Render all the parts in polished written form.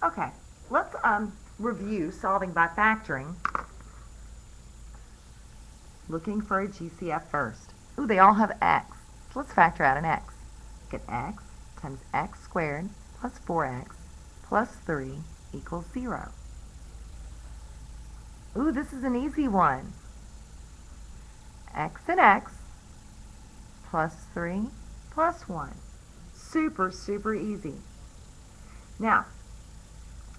Okay, let's review solving by factoring. Looking for a GCF first. Ooh, they all have x. So let's factor out an x. Get x times x squared plus 4x plus 3 equals 0. Ooh, this is an easy one. X and x plus 3 plus 1. Super, super easy. Now,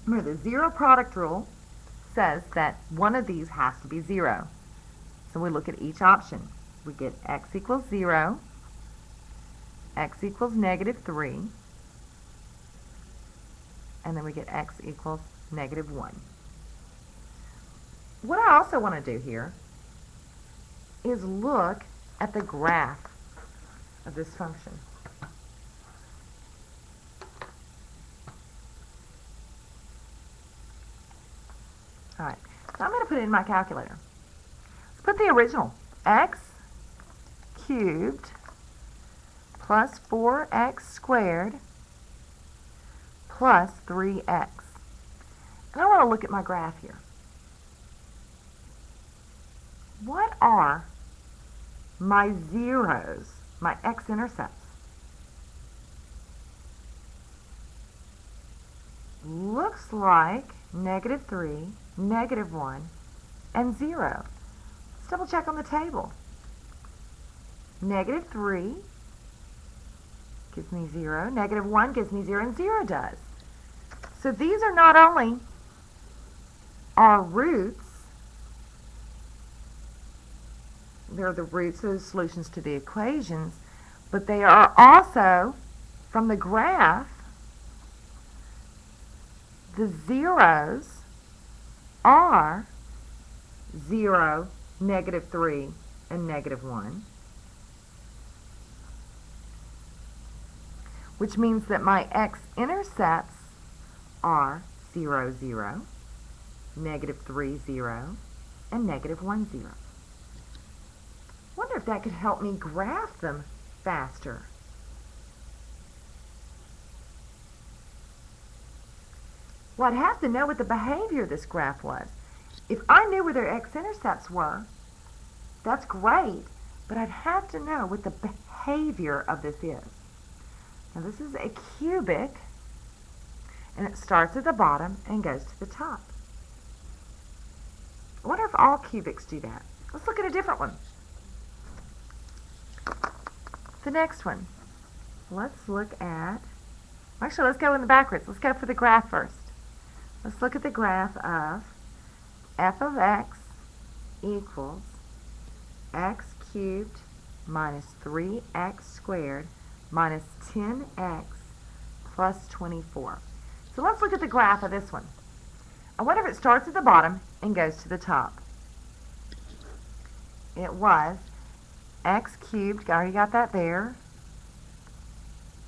remember the zero product rule says that one of these has to be 0. So we look at each option. We get x equals 0, x equals -3, and then we get x equals -1. What I also want to do here is look at the graph of this function. All right, so I'm going to put it in my calculator. Let's put the original, x cubed plus 4x squared plus 3x. And I want to look at my graph here. What are my zeros, my x-intercepts? Looks like -3, -1, and 0. Let's double check on the table. -3 gives me 0, -1 gives me 0, and 0 does. So these are not only our roots, they're the roots of the solutions to the equations, but they are also, from the graph, the zeros are 0, -3, and -1, which means that my x-intercepts are 0, 0, -3, 0, and -1, 0. Wonder if that could help me graph them faster. Well, I'd have to know what the behavior of this graph was. If I knew where their x-intercepts were, that's great, but I'd have to know what the behavior of this is. Now, this is a cubic, and it starts at the bottom and goes to the top. I wonder if all cubics do that. Let's look at a different one. The next one. Let's look at, actually, let's go in the backwards. Let's go for the graph first. Let's look at the graph of f of x equals x cubed minus 3x squared minus 10x plus 24. So let's look at the graph of this one. I wonder if it starts at the bottom and goes to the top. It was x cubed, I already got that there,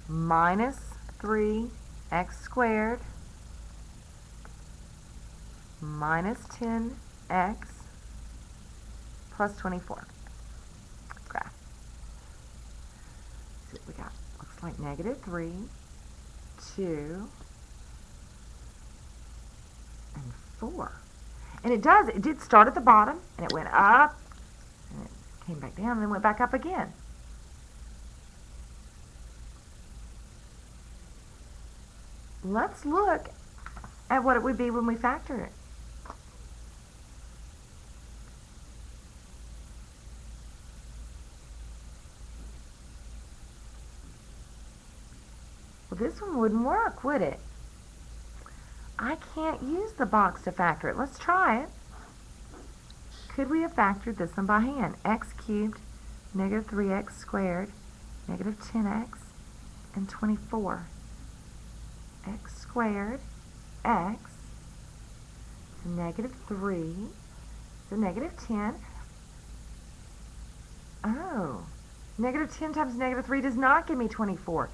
minus 3x squared minus 10x plus 24. Graph. See what we got. Looks like -3, 2, and 4. And it did start at the bottom, and it went up, and it came back down, and then went back up again. Let's look at what it would be when we factor it. Well, this one wouldn't work, would it? I can't use the box to factor it. Let's try it. Could we have factored this one by hand? X cubed, -3x squared, -10x, and 24. X squared, x, so -3, so -10. Oh, -10 times -3 does not give me 24.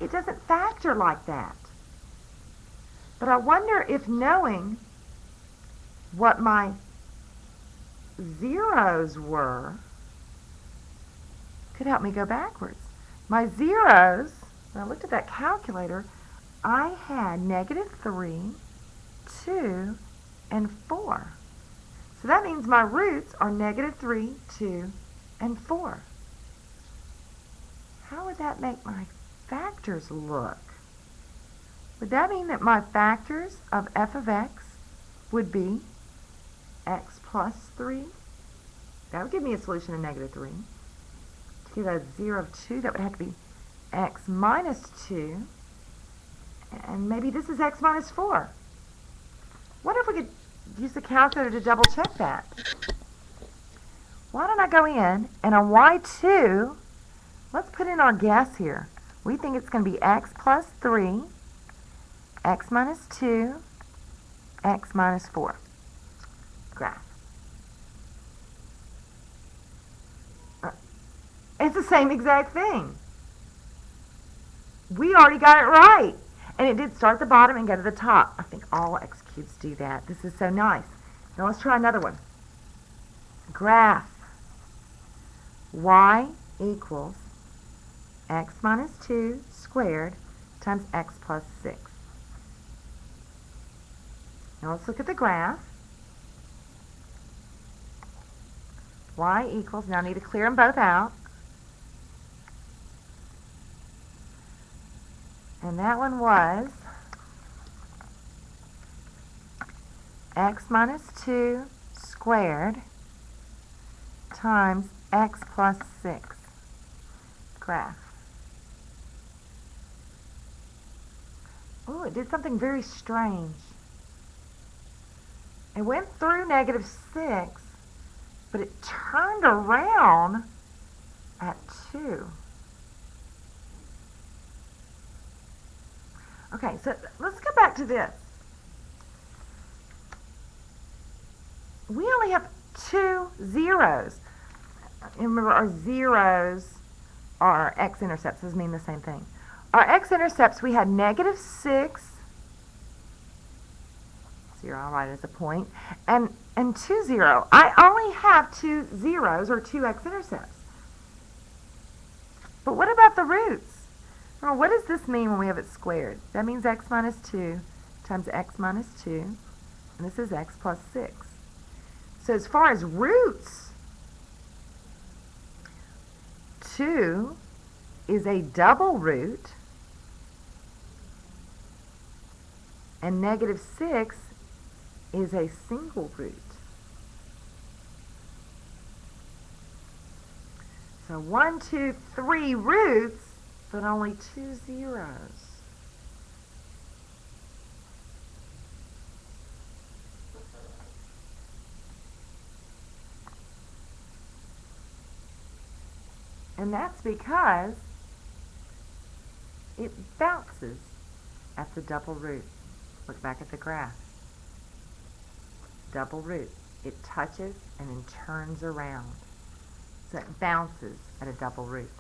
It doesn't factor like that. But I wonder if knowing what my zeros were could help me go backwards. My zeros, when I looked at that calculator, I had negative 3, 2, and 4. So that means my roots are negative 3, 2, and 4. How would that make my factors look? Would that mean that my factors of f of x would be x plus 3? That would give me a solution of negative 3. To get a 0 of 2, that would have to be x minus 2. And maybe this is x minus 4. What if we could use the calculator to double check that? Why don't I go in and on y2, let's put in our guess here. We think it's going to be x plus 3, x minus 2, x minus 4. Graph. It's the same exact thing. We already got it right. And it did start at the bottom and go to the top. I think all x cubes do that. This is so nice. Now let's try another one. Graph y equals x minus 2 squared times x plus 6. Now let's look at the graph. Y equals, now I need to clear them both out. And that one was x minus 2 squared times x plus 6. Graph. Oh, it did something very strange. It went through negative 6, but it turned around at 2. Okay, so let's go back to this. We only have 2 zeros. Remember, our zeros are x-intercepts. Those mean the same thing. Our x-intercepts, we had negative 6, 0, I'll write it as a point, and 2, 0. I only have 2 zeros, or 2 x-intercepts. But what about the roots? Well, what does this mean when we have it squared? That means x minus 2 times x minus 2, and this is x plus 6. So as far as roots, 2 is a double root, and negative 6 is a single root. So 1, 2, 3 roots, but only 2 zeros. And that's because it bounces at the double root. Look back at the graph. Double root. It touches and then turns around. So it bounces at a double root.